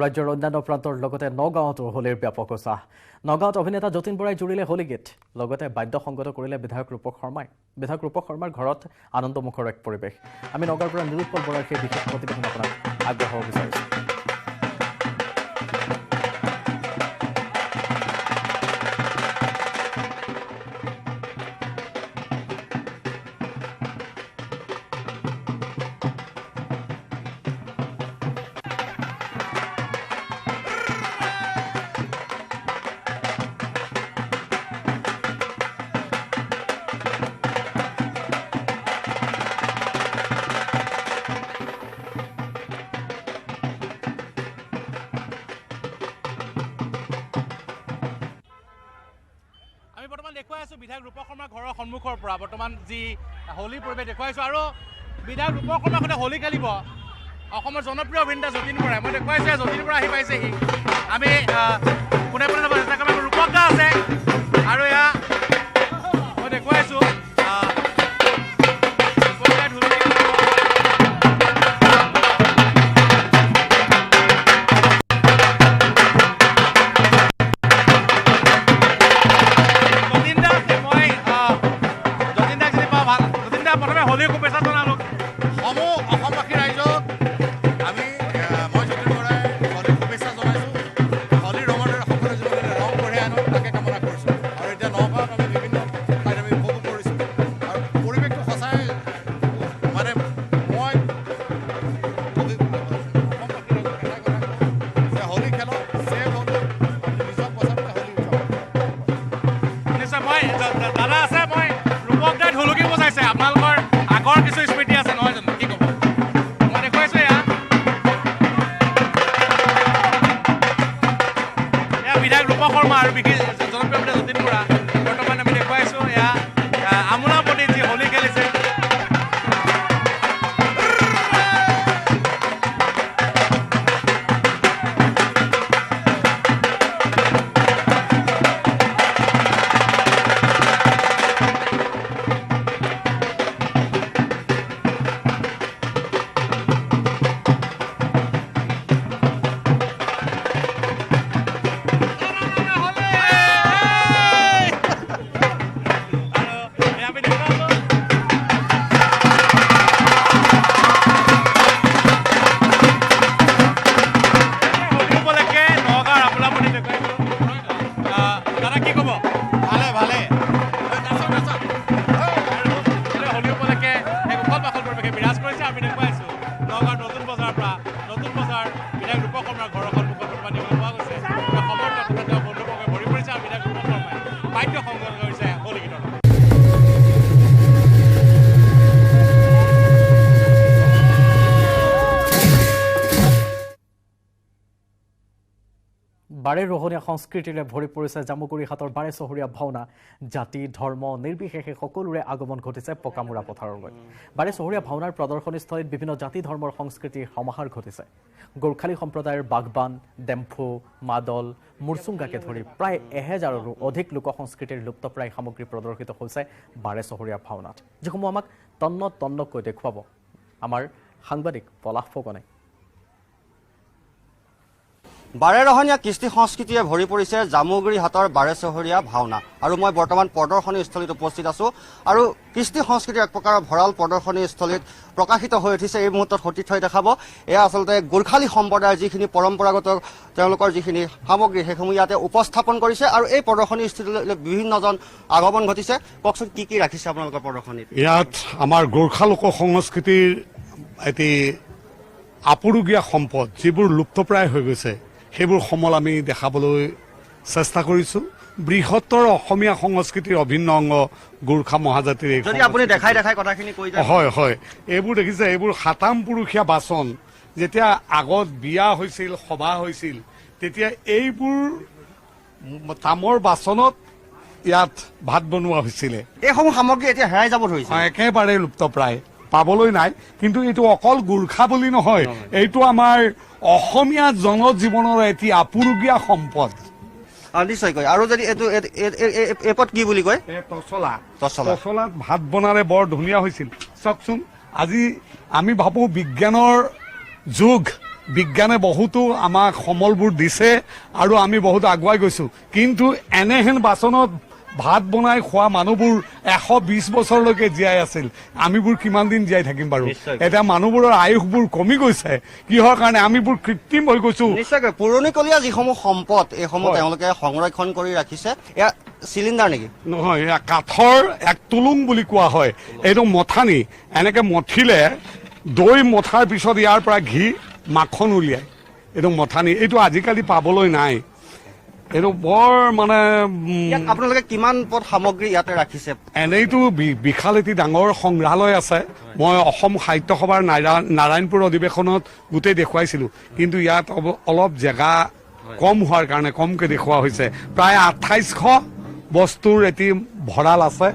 ৰাজ্যৰ অন্যান্য প্ৰান্তৰ লগতে নগাঁৱতো হোলীৰ ব্যাপক উৎসাহ। নগাঁৱত অভিনেতা যতীন বৰাই জুৰিলে হোলী গীত, লগতে বাদ্য সংগত কৰিলে বিধায়ক ৰূপক শৰ্মাই। বিধায়ক ৰূপক শৰ্মাৰ ঘৰত আনন্দমুখৰ এক পৰিৱেশ। আমি নগাঁৱৰ পৰা নিৰুৎপল বৰাৰ সেই বিশেষ প্ৰতিবেদন আপোনাক আগবঢ়াব বিচাৰিছোঁ। আমি বৰ্তমান দেখুৱাই আছোঁ বিধায়ক ৰূপক শৰ্মাৰ ঘৰৰ সন্মুখৰ পৰা বৰ্তমান যি হোলীৰ পৰিৱেশ দেখুৱাইছোঁ আৰু বিধায়ক ৰূপক শৰ্মাৰ সৈতে হোলী খেলিব অসমৰ জনপ্ৰিয় অভিনেতা যতীন বৰাই। মই দেখুৱাইছোঁ যতীন বৰা আহি পাইছেহি। আমি পোনে পোনে যাব চেষ্টা কৰিম। ৰূপক দা আছে আৰু এয়া মই দেখুৱাইছোঁ হোলী শুভেচ্ছা জনালোঁ সমূহ অসমবাসী ৰাইজক। মই যতীন বৰাই হোলী শুভেচ্ছা জনাইছোঁ। হোলীৰ ৰঙৰে সকলো জীৱনলৈ ৰং কঢ়িয়াই আনক তাকে কামনা কৰিছোঁ। আৰু এতিয়া নগাঁৱত আমি বিভিন্ন ঠাইত আমি উপভোগ কৰিছোঁ আৰু পৰিৱেশটো সঁচাই মানে মই হোলী খেলক ছেভ হ'ল নিজক বচাবলৈ হোলী উৎসৱ। নিশ্চয় মই দাদা আছে, মই ৰূপক দাই ঢোলকি বজাইছে। আপোনালোকৰ আগৰ কিছু স্মৃতি আছে নহয় জানো, কি ক'ব? মই দেখুৱাইছোঁ এয়া বিধায়ক ৰূপক শৰ্মা আৰু বিশেষ জনপ্ৰিয় অভিনেতা যতীন বৰা। বৰ্তমান আমি দেখুৱাইছোঁ এয়া আমোলাপতিত যি হোলী খেলিছে। বাৰে ৰহণীয়া সংস্কৃতিৰে ভৰি পৰিছে জামুগুৰিহাটৰ বাৰে চহৰীয়া ভাওনা। জাতি ধৰ্ম নিৰ্বিশেষে সকলোৰে আগমন ঘটিছে পকামুৰা পথাৰলৈ। বাৰে চহৰীয়া ভাওনাৰ প্ৰদৰ্শনীস্থলীত বিভিন্ন জাতি ধৰ্মৰ সংস্কৃতিৰ সমাহাৰ ঘটিছে। গোৰ্খালী সম্প্ৰদায়ৰ বাগবান, ডেম্ফু, মাদল, মুৰচুংগাকে ধৰি প্ৰায় 1000ৰো অধিক লোক সংস্কৃতিৰ লুপ্তপ্ৰায় সামগ্ৰী প্ৰদৰ্শিত হৈছে বাৰে চহৰীয়া ভাওনাত, যিসমূহ আমাক তন্নকৈ দেখুৱাব আমাৰ সাংবাদিক পলাশ ফুকনে। বাৰেৰহণীয়া কৃষ্টি সংস্কৃতিয়ে ভৰি পৰিছে জামুগুৰিহাটৰ বাৰে চহৰীয়া ভাওনা। আৰু মই বৰ্তমান প্ৰদৰ্শনীস্থলীত উপস্থিত আছোঁ আৰু কৃষ্টি সংস্কৃতিৰ এক প্ৰকাৰৰ ভঁৰাল প্ৰদৰ্শনীস্থলীত প্ৰকাশিত হৈ উঠিছে। এই মুহূৰ্তত সতীৰ্থ হৈ দেখাব এয়া আচলতে গোৰ্খালী সম্প্ৰদায়ৰ যিখিনি পৰম্পৰাগত তেওঁলোকৰ যিখিনি সামগ্ৰী সেইসমূহ ইয়াতে উপস্থাপন কৰিছে আৰু এই প্ৰদৰ্শনীস্থলীলৈ বিভিন্নজন আগমন ঘটিছে। কওকচোন কি কি ৰাখিছে আপোনালোকৰ প্ৰদৰ্শনীত? ইয়াত আমাৰ গোৰ্খা লোক সংস্কৃতিৰ এটি আপুৰুগীয়া সম্পদ যিবোৰ লুপ্তপ্ৰায় হৈ গৈছে সেইবোৰ সমল আমি দেখাবলৈ চেষ্টা কৰিছোঁ। বৃহত্তৰ অসমীয়া সংস্কৃতিৰ অভিন্ন অংগ গোৰ্খা মহাজাতিৰ যদি আপুনি দেখাই কথাখিনি কৈ যায়। হয় এইবোৰ দেখিছে, এইবোৰ সাতাম পুৰুষীয়া বাচন। যেতিয়া আগত বিয়া হৈছিল, সভা হৈছিল, তেতিয়া এইবোৰ তামৰ বাচনত ইয়াত ভাত বনোৱা হৈছিলে। এইসমূহ সামগ্ৰী এতিয়া হেৰাই যাব ধৰিছে, একেবাৰে লুপ্তপ্ৰায়, পাবলৈ নাই। কিন্তু এইটো অকল গোৰ্খা বুলি নহয়, এইটো আমাৰ অসমীয়া জনজীৱনৰ এটি আপুৰুগীয়া সম্পদ। নিশ্চয়কৈ। আৰু যদি এইটো এপত কি বুলি কয়? তচলাত ভাত বনালে বৰ ধুনীয়া হৈছিল। চাওকচোন, আজি আমি ভাবোঁ বিজ্ঞানৰ যুগ, বিজ্ঞানে বহুতো আমাক সমলবোৰ দিছে আৰু আমি বহুত আগুৱাই গৈছোঁ কিন্তু এনেহেন বাচনত ভাত বনাই খোৱা মানুহবোৰ 120 বছৰলৈকে জীয়াই আছিল আমিবোৰ কিমান দিন জীয়াই থাকিম বাৰু এতিয়া মানুহবোৰৰ আয়ুসবোৰ কমি গৈছে কিহৰ কাৰণে আমিবোৰ কৃত্ৰিম হৈ গৈছোঁ নিশ্চয়কৈ পুৰণিকলীয়া যিসমূহ সম্পদ এইসমূহ তেওঁলোকে সংৰক্ষণ কৰি ৰাখিছে এয়া চিলিণ্ডাৰ নেকি নহয় এয়া কাঠৰ এক তুলুং বুলি কোৱা হয় এইটো মথানি এনেকে মঠিলে দৈ মথাৰ পিছত ইয়াৰ পৰা ঘি মাখন উলিয়ায় এইটো মথানি এইটো আজিকালি পাবলৈ নাই এইটো বৰ মানে ইয়াত আপোনালোকে কিমান পদ সামগ্ৰী ইয়াতে ৰাখিছে এনেইতো বিশাল এটি ডাঙৰ সংগ্ৰহালয় আছে মই অসম সাহিত্য সভাৰ নাৰায়ণপুৰ অধিৱেশনত গোটেই দেখুৱাইছিলোঁ কিন্তু ইয়াত অলপ জেগা কম হোৱাৰ কাৰণে কমকৈ দেখুওৱা হৈছে প্ৰায় 2800 বস্তুৰ এটি ভঁৰাল আছে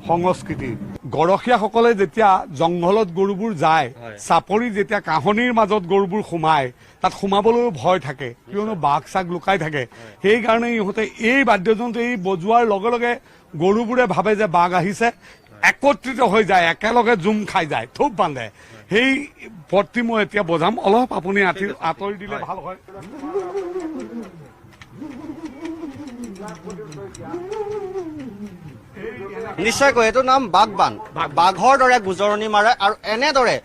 সংস্কৃতি গৰখীয়াসকলে যেতিয়া জংঘলত গৰুবোৰ যায় চাপৰি যেতিয়া কাহনিৰ মাজত গৰুবোৰ সোমায় তাত সোমাবলৈও ভয় থাকে কিয়নো বাঘ চাগ লুকাই থাকে সেইকাৰণে ইহঁতে এই বাদ্যযন্ত্ৰ এই বজোৱাৰ লগে লগে গৰুবোৰে ভাবে যে বাঘ আহিছে একত্ৰিত হৈ যায় একেলগে জুম খাই যায় থোপ বান্ধে সেই পদটি মই এতিয়া বজাম অলপ আপুনি আঁতৰি দিলে ভাল হয় নিশ্চয়কৈ এইটো নাম বাগবান বাঘৰ দৰে গুজৰণি মাৰে আৰু এনেদৰে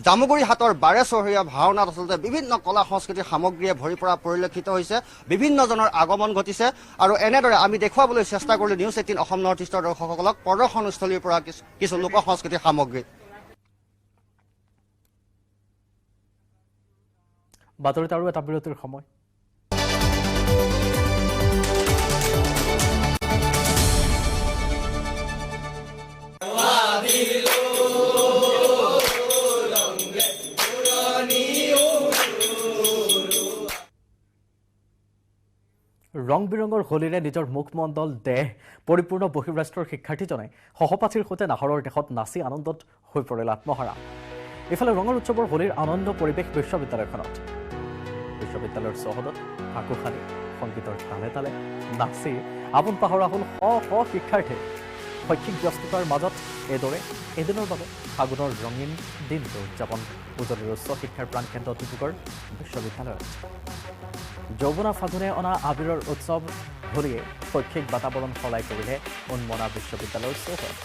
জামুগুৰি হাটৰ 12 চহৰীয়া ভাওনাত আচলতে বিভিন্ন কলা সংস্কৃতিৰ সামগ্ৰীয়ে ভৰি পৰা পৰিলক্ষিত হৈছে বিভিন্নজনৰ আগমন ঘটিছে আৰু এনেদৰে আমি দেখুৱাবলৈ চেষ্টা কৰিলোঁ নিউজ 18 অসম নৰ্থ ইষ্টৰ দৰ্শকসকলক প্ৰদৰ্শনস্থলীৰ পৰা কিছু লোক সংস্কৃতিৰ সামগ্ৰী বাতৰিত আৰু এটা বিৰতিৰ সময় ৰং বিৰঙৰ হোলীৰে নিজৰ মুখমণ্ডল দেহ পৰিপূৰ্ণ বহিৰাষ্ট্ৰৰ শিক্ষাৰ্থীজনে সহপাঠীৰ সৈতে নাহৰৰ দেশত নাচি আনন্দত হৈ পৰিল আত্মহাৰা ইফালে ৰঙৰ উৎসৱৰ হোলীৰ আনন্দ পৰিৱেশ বিশ্ববিদ্যালয়খনত বিশ্ববিদ্যালয়ৰ চৌহদত ফাকু খালি সংগীতৰ তালে তালে নাচি আপোন পাহৰা হ'ল শ শিক্ষাৰ্থী শৈক্ষিক ব্যস্ততাৰ মাজত এইদৰে এদিনৰ বাবে ফাগুনৰ ৰঙীন দিনটো উদযাপন উজনিৰ উচ্চ শিক্ষাৰ প্ৰাণকেন্দ্ৰ ডিব্ৰুগড় বিশ্ববিদ্যালয়ত যৌৱনা ফাগুনে অনা আবিৰৰ উৎসৱ হোলীয়ে শৈক্ষিক বাতাবৰণ সলাই কৰিলে উন্মনা বিশ্ববিদ্যালয়ৰ চৌহদ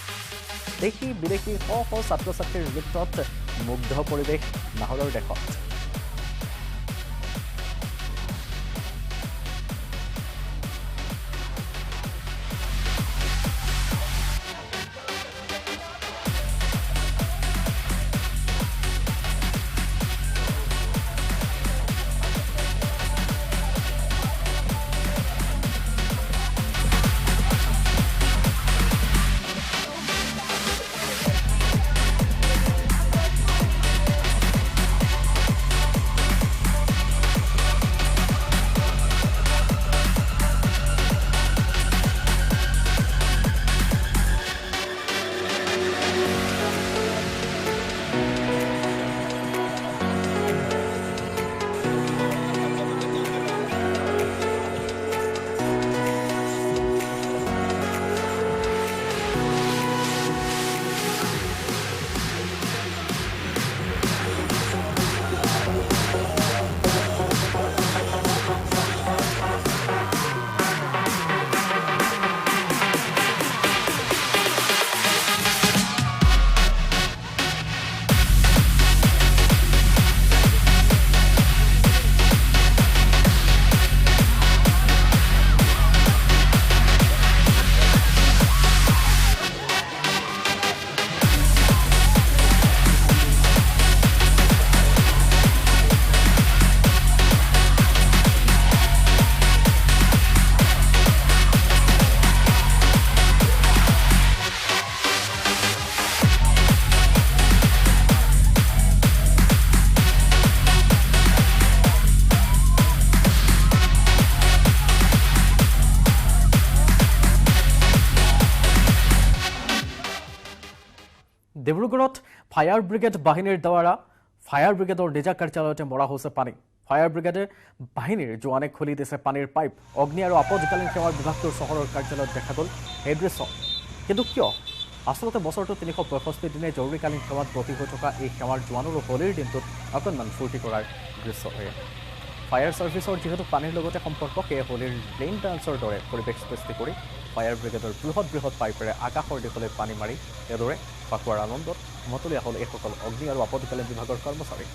দেশী বিদেশী শ ছাত্ৰ ছাত্ৰীৰ নৃত্যত মুগ্ধ পৰিৱেশ নাহৰৰ দেশত ডিব্ৰুগড়ত ফায়াৰ ব্ৰিগেড বাহিনীৰ দ্বাৰা ফায়াৰ ব্ৰিগেডৰ নিজা কাৰ্যালয়তে মৰা হৈছে পানী ফায়াৰ ব্ৰিগেডে বাহিনীৰ জোৱানে খুলি দিছে পানীৰ পাইপ অগ্নি আৰু আপদকালীন সেৱাৰ বিভাগটোৰ চহৰৰ কাৰ্যালয়ত দেখা গ'ল এই দৃশ্য কিন্তু কিয় আচলতে বছৰটো 365 দিনে জৰুৰীকালীন সেৱাত ব্ৰতী হৈ থকা এই সেৱাৰ জোৱানৰো হোলীৰ দিনটোত অকণমান ফূৰ্তি কৰাৰ দৃশ্য হয় ফায়াৰ ছাৰ্ভিচৰ যিহেতু পানীৰ লগতে সম্পৰ্ক সেয়ে হোলীৰ ৰেইন ডান্সৰ দৰে পৰিৱেশ সৃষ্টি কৰি ফায়াৰ ব্ৰিগেডৰ বৃহৎ পাইপেৰে আকাশৰ দিশলৈ পানী মাৰি এইদৰে ফাকুৱাৰ আনন্দত মতলীয়া হ'ল এইসকল অগ্নি আৰু আপদকালীন বিভাগৰ কৰ্মচাৰী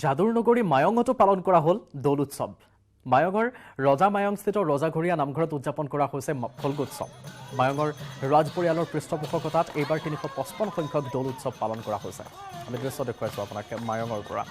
যাদুৰ নগৰী মায়ঙতো পালন কৰা হ'ল দৌল উৎসৱ মায়ঙৰ ৰজা মায়ংস্থিত ৰজাঘৰীয়া নামঘৰত উদযাপন কৰা হৈছে ফল্গোৎসৱ মায়ঙৰ ৰাজ পৰিয়ালৰ পৃষ্ঠপোষকতাত এইবাৰ 355 সংখ্যক দৌল উৎসৱ পালন কৰা হৈছে আমি দৃশ্য দেখুৱাইছো আপোনাক মায়ঙৰ পৰা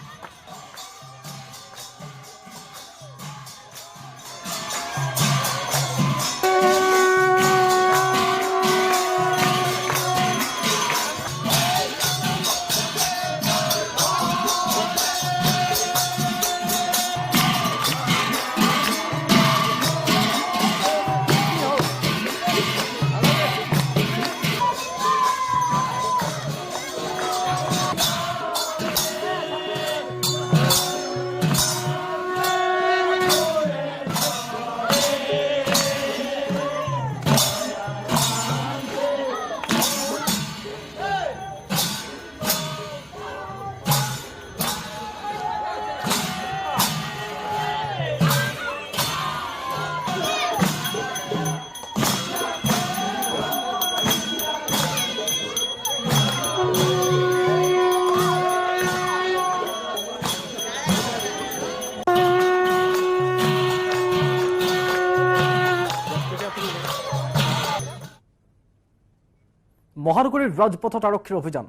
মহানগৰীৰ ৰাজপথত আৰক্ষীৰ অভিযান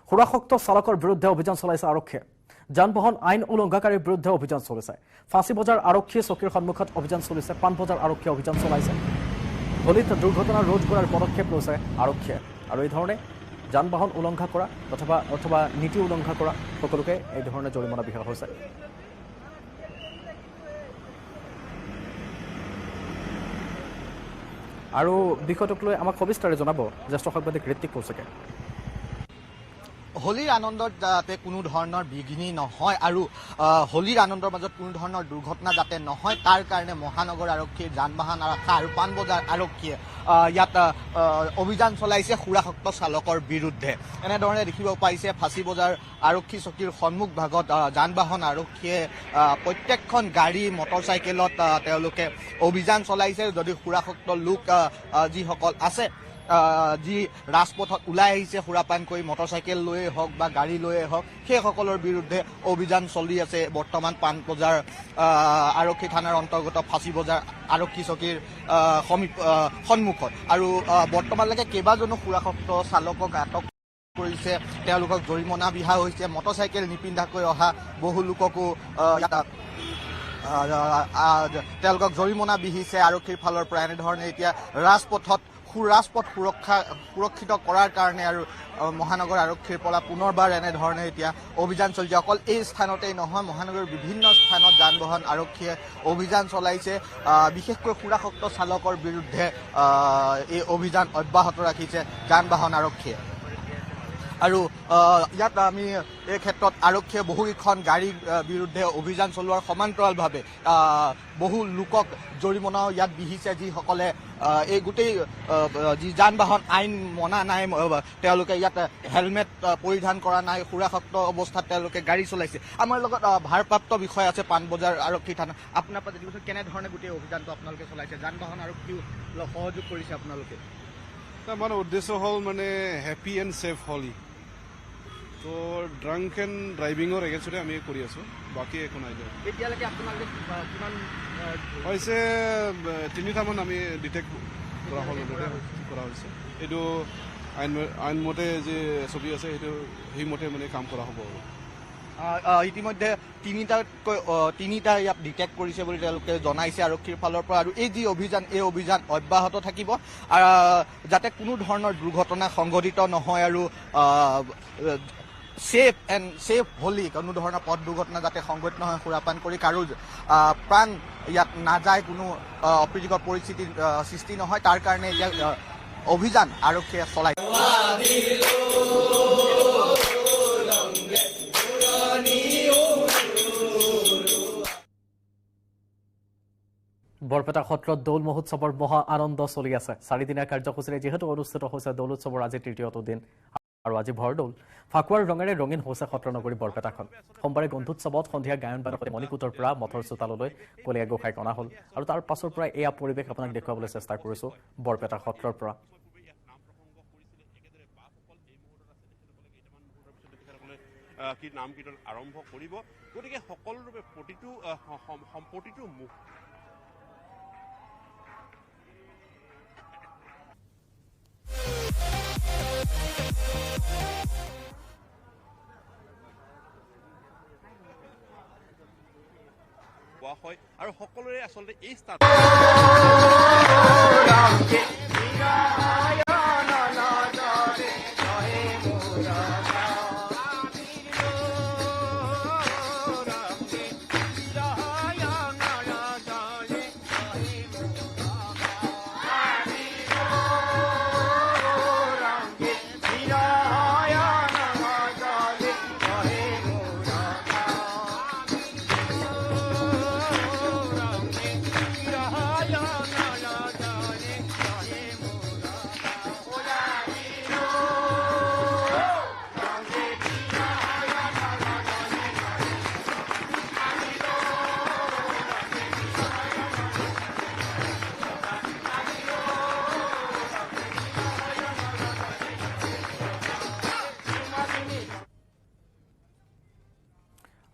সুৰাসক্ত চালকৰ বিৰুদ্ধে অভিযান চলাইছে আৰক্ষীয়ে যান-বাহন আইন উলংঘনকাৰীৰ বিৰুদ্ধে অভিযান চলিছে ফাঁচী বজাৰ আৰক্ষী চকীৰ সন্মুখত অভিযান চলিছে পান বজাৰ আৰক্ষী অভিযান চলাইছে হোলীত দুৰ্ঘটনা ৰোধ কৰাৰ পদক্ষেপ লৈছে আৰক্ষীয়ে আৰু এই ধৰণে যান-বাহন উলংঘা কৰা অথবা নীতি উলংঘা কৰা সকলোকে এই ধৰণে জৰিমনা বিহা হৈছে আৰু বিষয়টোক লৈ আমাক সবিস্তাৰে জনাব জ্যেষ্ঠ সাংবাদিক ঋত্বিক কৌশিকে হোলীৰ আনন্দত যাতে কোনো ধৰণৰ বিঘিনি নহয় আৰু হোলীৰ আনন্দৰ মাজত কোনো ধৰণৰ দুৰ্ঘটনা যাতে নহয় তাৰ কাৰণে মহানগৰ আৰক্ষীৰ যান-বাহন আৰক্ষা আৰু পান বজাৰ আৰক্ষীয়ে ইয়াত অভিযান চলাইছে সুৰাসক্ত চালকৰ বিৰুদ্ধে এনেধৰণে দেখিব পাইছে ফাঁচী বজাৰ আৰক্ষী চকীৰ সন্মুখ ভাগত যান-বাহন আৰক্ষীয়ে প্ৰত্যেকখন গাড়ী মটৰচাইকেলত তেওঁলোকে অভিযান চলাইছে যদি সুৰাসক্ত লোক যিসকল আছে যি ৰাজপথত ওলাই আহিছে সুৰাপান কৰি মটৰচাইকেল লৈয়ে হওক বা গাড়ী লৈয়ে হওক সেইসকলৰ বিৰুদ্ধে অভিযান চলি আছে বৰ্তমান পান বজাৰ আৰক্ষী থানাৰ অন্তৰ্গত ফাঁচী বজাৰ আৰক্ষী চকীৰ সন্মুখত আৰু বৰ্তমানলৈকে কেইবাজনো সুৰাসক্ত চালকক আটক কৰিছে তেওঁলোকক জৰিমনা বিহা হৈছে মটৰচাইকেল নিপিন্ধাকৈ অহা বহু লোককো তেওঁলোকক জৰিমনা বিহিছে আৰক্ষীৰ ফালৰ পৰা এনেধৰণে এতিয়া ৰাজপথ সুৰক্ষিত কৰাৰ কাৰণে আৰু মহানগৰ আৰক্ষীৰ পৰা পুনৰবাৰ এনেধৰণে এতিয়া অভিযান চলিছে অকল এই স্থানতেই নহয় মহানগৰৰ বিভিন্ন স্থানত যান-বাহন আৰক্ষীয়ে অভিযান চলাইছে বিশেষকৈ সুৰাসক্ত চালকৰ বিৰুদ্ধে এই অভিযান অব্যাহত ৰাখিছে যান-বাহন আৰক্ষীয়ে আৰু ইয়াত আমি এই ক্ষেত্ৰত আৰক্ষীয়ে বহুকেইখন গাড়ীৰ বিৰুদ্ধে অভিযান চলোৱাৰ সমান্তৰালভাৱে বহু লোকক জৰিমনাও ইয়াত বিহিছে যিসকলে এই গোটেই যি যান-বাহন আইন মনা নাই তেওঁলোকে ইয়াত হেলমেট পৰিধান কৰা নাই সুৰাসক্ত অৱস্থাত তেওঁলোকে গাড়ী চলাইছে আমাৰ লগত ভাৰপ্ৰাপ্ত বিষয় আছে পান বজাৰ আৰক্ষী থানা আপোনাৰ পৰা জানিব কেনেধৰণে গোটেই অভিযানটো আপোনালোকে চলাইছে যান-বাহন আৰক্ষীও সহযোগ কৰিছে আপোনালোকে আমাৰ উদ্দেশ্য হ'ল মানে হেপী এণ্ড ছেফ হোলী তো ড্ৰাংক এণ্ড ড্ৰাইভিঙৰ এগেইনষ্টতে আমি কৰি আছোঁ বাকী একো নাই এতিয়ালৈকে আপোনালোকে কিমান হৈছে 3টামান আমি ডিটেক্ট কৰা হৈছে এইটো আইনমতে যে ছবি আছে সেইটো সেইমতে মানে কাম কৰা হ'ব আৰু ইতিমধ্যে তিনিটা ইয়াত ডিটেক্ট কৰিছে বুলি তেওঁলোকে জনাইছে আৰক্ষীৰ ফালৰ পৰা আৰু এই যি অভিযান এই অভিযান অব্যাহত থাকিব যাতে কোনো ধৰণৰ দুৰ্ঘটনা সংঘটিত নহয় আৰু সেফ হোলি কোনো ধৰণৰ পথ দুৰ্ঘটনা যাতে সংঘটিত নহয় সুৰাপান কৰি কাৰো প্ৰাণ ইয়াত নাযায় কোনো অপ্ৰীতিকৰ পৰিস্থিতিৰ সৃষ্টি নহয় তাৰ কাৰণে এতিয়া অভিযান আৰক্ষীয়ে চলাইছে বৰপেটা সত্ৰত দৌল মহোৎসৱৰ মহা আনন্দ চলি আছে 4 দিনীয়া কাৰ্যসূচীৰে যিহেতু অনুষ্ঠিত হৈছে দৌল উৎসৱৰ আজি তৃতীয়টো দিন আৰু আজি ভৰদৌল ফাকুৱাৰ ৰঙেৰে ৰঙীন হৈছে সত্ৰনগৰী বৰপেটাখন সোমবাৰে গন্ধোৎসৱত সন্ধিয়া গায়ন বাদকতে মণিকূটৰ পৰা মঠৰ চোতাললৈ কলীয়া গোসাঁই অনা হ'ল আৰু তাৰ পাছৰ পৰা এয়া পৰিৱেশ আপোনাক দেখুৱাবলৈ চেষ্টা কৰিছো বৰপেটা সত্ৰৰ পৰা নাম কীৰ্তন আৰম্ভ কৰিব গতিকে সকলোৰে প্ৰতিটো মুখ কোৱা হয় আৰু সকলোৰে আচলতে এই স্থান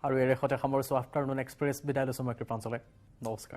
আৰু এই ৰেখতে সামৰিছো আফটাৰনুন এক্সপ্ৰেছ বিদায় লৈছো মই কৃপাঞ্চলে নমস্কাৰ